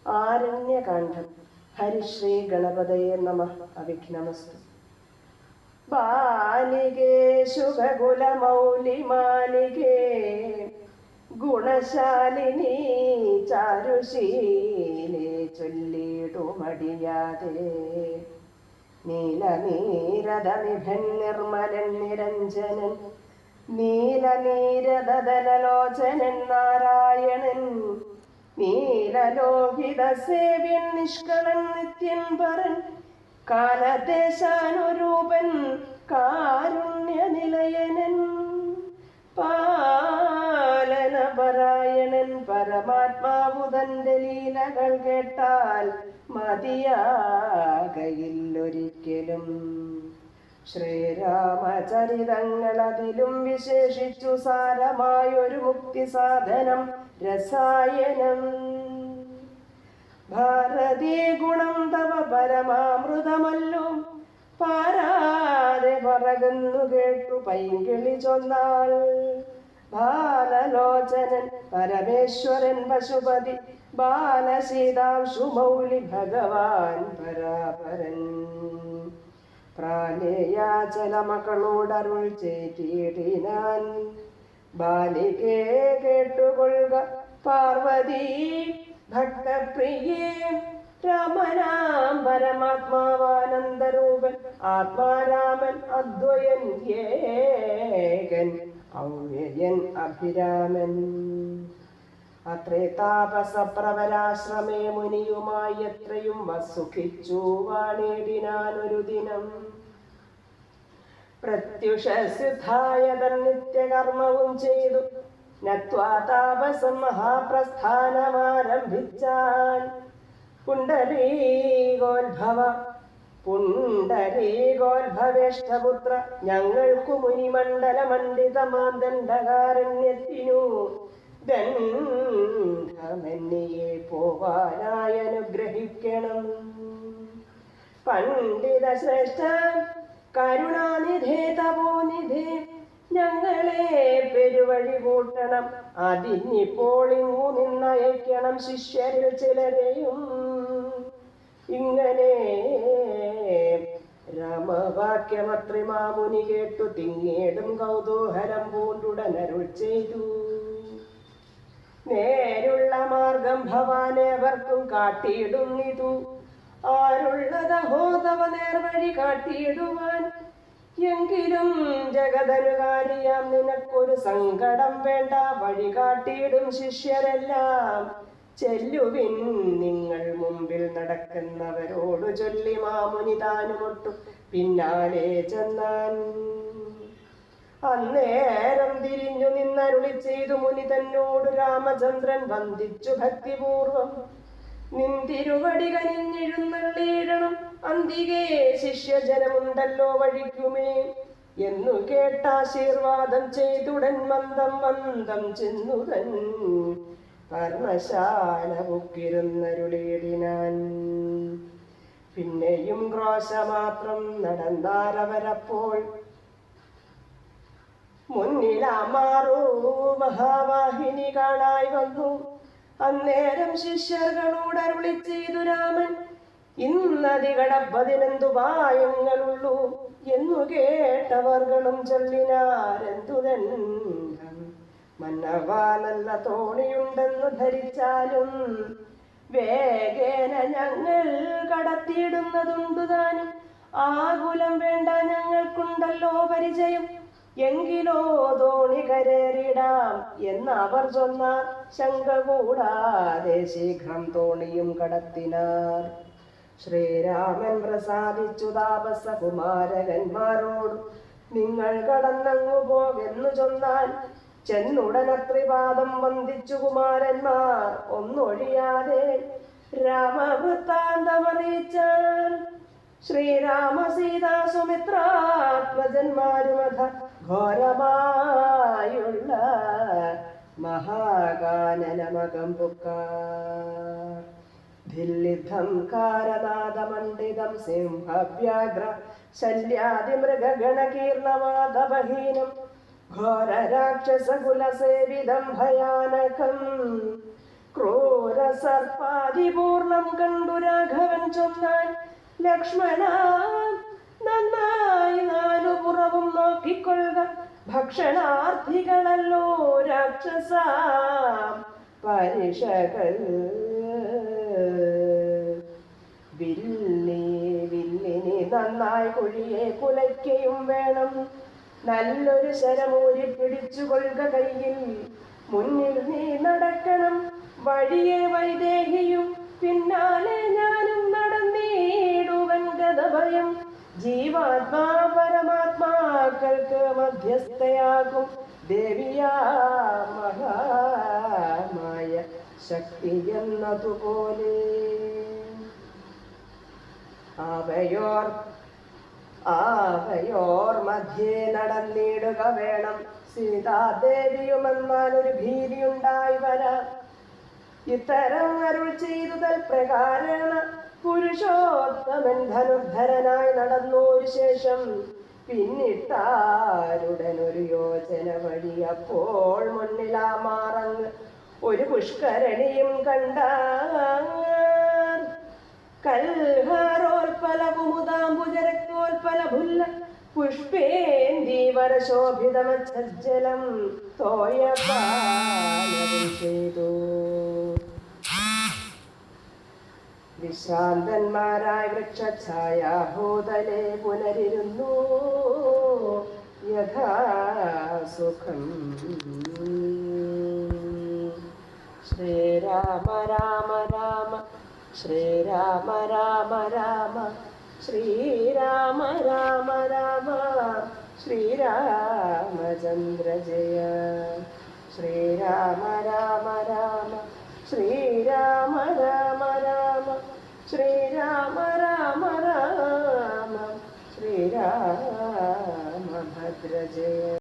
ആരണ്യകാന്ഡം. ഹരിശ്രീ ഗണപതയെ നമഃ. അവിഘ്നമസ്തു. ബാലികേ ശുഭകുലമൗലിമാലികേ ഗുണശാലിനി ചാരുശീലേ ചൊല്ലിടുമടിയാതെ നീലനീരദനിഭൻ നിർമ്മലൻ നിരഞ്ജനൻ നീലനീരദലലോചനൻ നാരായണൻ നീലലോഹിത സേവ്യൻ നിഷ്കളൻ നിത്യൻ പരൻ കാലദേശാനുരൂപൻ കാരുണ്യനിലയനൻ പാലനപരായണൻ പരമാത്മാവുതന്റെ ലീലകൾ കേട്ടാൽ മതിയാകയില്ലൊരിക്കലും. ശ്രീരാമചരിതങ്ങൾ അതിലും വിശേഷിച്ചു സാരമായൊരു മുക്തി സാധനം രസായനം. ഭാരതീ ഗുണം തവ പരമാമൃതമല്ലോ പാരാതെ പറകുന്നു കേട്ടു പൈങ്കിളി ചൊന്നാൾ. ബാലലോചനൻ പരമേശ്വരൻ പശുപതി ബാലസീതാംശുമൗലി ഭഗവാൻ പരാപരൻ പ്രാണേയാചല മക്കളോടരുൾ ചെയ്തിടിനാൻ. ബാലികേ കേട്ടുകൊള്ളുക പാർവതി ഭക്തപ്രിയേ രാമനാം പരമാത്മാവാനന്ദരൂപൻ ആത്മാരാമൻ അദ്വയൻ ഏകൻ അവ്യയൻ അഭിരാമൻ. അത്രേ താപസപ്രവരാശ്രമേ മുനിയുമായി എത്രയും വസുഖിച്ചു വാണേടിനാനൊരു ദിനം. പ്രത്യുഷസിദ്ധായ നിത്യകർമ്മവും ചെയ്തു നത്വാ താപസം മഹാപ്രസ്ഥാനമാരംഭിച്ചാൻ. പുണ്ടരീകോത്ഭവേഷ്ടപുത്ര ഞങ്ങൾക്കു മുനിമണ്ഡല മണ്ഡിതമാം ദണ്ഡകാരണ്യത്തിനു ദണ്ഡമെന്നിയെ പോവാനായി അനുഗ്രഹിക്കണം. പണ്ഡിത ശ്രേഷ്ഠ കരുണാനിധേ തപോനിധേ ഞങ്ങളെ പെരുവഴി കൂട്ടണം. അതിനിപ്പോൾ ഇങ്ങു നിന്നയക്കണം ശിഷ്യരിൽ ചിലരെയും. ഇങ്ങനെ രാമവാക്യമത്രി മാമുനി കേട്ടു തിങ്ങേടും കൗതൂഹലം പൂണ്ടുടനരുൾ ചെയ്തു. നേരുള്ള മാർഗം ഭവാനേവർക്കും കാട്ടിയിടുന്നിതു. ആരുള്ളതഹോ തവ നേർവഴി കാട്ടിയിടുവാൻ. എങ്കിലും ജഗതനുകാരിയാം നിനക്കൊരു സങ്കടം വേണ്ട. വഴി കാട്ടിയിടും ശിഷ്യരെല്ലാം. ചെല്ലുവിൻ നിങ്ങൾ മുമ്പിൽ നടക്കുന്നവരോടു ചൊല്ലി മാമുനി താനുമൊട്ടു പിന്നാലെ ചെന്നാൻ. അന്നേരം തിരിഞ്ഞു നിന്നരുളി ചെയ്തു മുനി തന്നോട് രാമചന്ദ്രൻ വന്ദിച്ചു ഭക്തിപൂർവം. നിന്തിരുവടി കനിഞ്ഞെഴുന്നള്ളിയിടണം. അന്തികേ ശിഷ്യജനമുണ്ടല്ലോ വഴിക്കുമേ എന്നു കേട്ടാശീർവാദം ചെയ്തുടൻ മന്ദം മന്ദം ചെന്നുടൻ പർണശാല പൊക്കിരുന്നരുളിയിടിനാൻ. പിന്നെയും ക്രോശമാത്രം നടന്നാരവരപ്പോൾ. മുന്നിലാമാറൂ മഹാവാഹിനി കാണായി വന്നു. അന്നേരം ശിഷ്യர்களോടരുളി ചെയ്തു രാമൻ. ഇന്നതികടപ്പതിനെന്തുപായങ്ങളുള്ളൂ എന്നു കേട്ടവർകളും ചൊല്ലിനാരെന്തുതൻ മന്നവാ നല്ല തോണിയുണ്ടെന്നു ധരിച്ചാലും വേഗേന ഞങ്ങൾ കടത്തിയിടുന്നതുണ്ടു താനും. ആകുലം വേണ്ട ഞങ്ങൾക്കുണ്ടല്ലോ പരിചയം. എങ്കിലോ തോണി കരേറിടാം എന്നവർ ചൊന്നാർ. ശങ്ക കൂടാതെ ശീഘ്രം തോണിയും കടത്തിനാർ. ശ്രീരാമൻ പ്രസാദിച്ചു താപസകുമാരകന്മാരോട് നിങ്ങൾ കടന്നങ്ങു പോകെന്നു ചൊന്നാൽ. ചെന്നുടനത്രിപാദം വന്ദിച്ചു കുമാരന്മാർ ഒന്നൊഴിയാതെ രാമവൃത്താന്തമറിയിച്ചാൽ. ശ്രീരാമ സീതാ സുമിത്രാത്മജന്മാരുമധ ഘോരമായുള്ള മഹാകാനനമകം പുക്കാർ. ധില്ലിധംകാരനാദമണ്ഡിതം സിംഹവ്യാഘ്ര ശല്യാദിമൃഗഗണകീർണമാധവഹീനം ഘോരരാക്ഷസകുലസേവിതം ഭയാനകം. ക്രൂര സർപ്പാതിപൂർണം കണ്ടു രാഘവൻ ചൊന്നാൻ, ലക്ഷ്മണ നന്നായി നാലു പുറവും നോക്കിക്കൊള്ളുക, ഭക്ഷണാർത്ഥികളല്ലോ രാക്ഷസ പരിഷകൾ. വില്ലിനി നന്നായി കുഴിയെ കുലയ്ക്കയും വേണം, നല്ലൊരു ശരമൂരി പിടിച്ചുകൊള്ളുക കയ്യിൽ, മുന്നിൽ നീ നടക്കണം വഴിയെ വൈദേഹിയും, പിന്നാലെ ഞാനും നടന്നിടുവൻ ഗതഭയം. ജീവാത്മാ പരമാത്മാക്കൾക്ക് മധ്യസ്ഥയാകും ദേവിയാ മഹാമായ ശക്തി എന്നതുപോലെ. ആവയോർ മധ്യേ നടന്നിടുക വേണം, സീതാദേവിയുമെന്നാൽ ഒരു ഭീതിയുണ്ടായി വരാം. ഇത്തരം അരുൾ ചെയ്തു തൽപ്രകാരേണ പുരുഷോത്തമൻ ധനുർധരനായി നടന്നൊരു ശേഷം, പിന്നിട്ടാരുടനൊരു യോജന വഴി. അപ്പോൾ മുന്നിലാ മാറങ്ങ് ഒരു പുഷ്കരണിയും കണ്ട, കൽഹാരോൽപല കുമുദാംബുജരക്തോൽപല ഭുല്ല പുഷ്പേന്ദീവര ശോഭിതമജ്ജലം തോയപാലനം ചെയ്തു. വിശ്രാന്തന്മാരായ വൃക്ഷഛായാഭൂതലെ പുനരിരുന്നു യഥാസുഖം. ശ്രീരാമ രാമ രാമ ശ്രീരാമ രാമ രാമ ശ്രീരാമ രാമ രാമ ശ്രീരാമചന്ദ്ര ജയ. ശ്രീരാമ രാമ രാമ ശ്രീരാമ രാമ രാമ ശ്രീരാമ രാമ രാമ ശ്രീരാമഭദ്ര ജയ.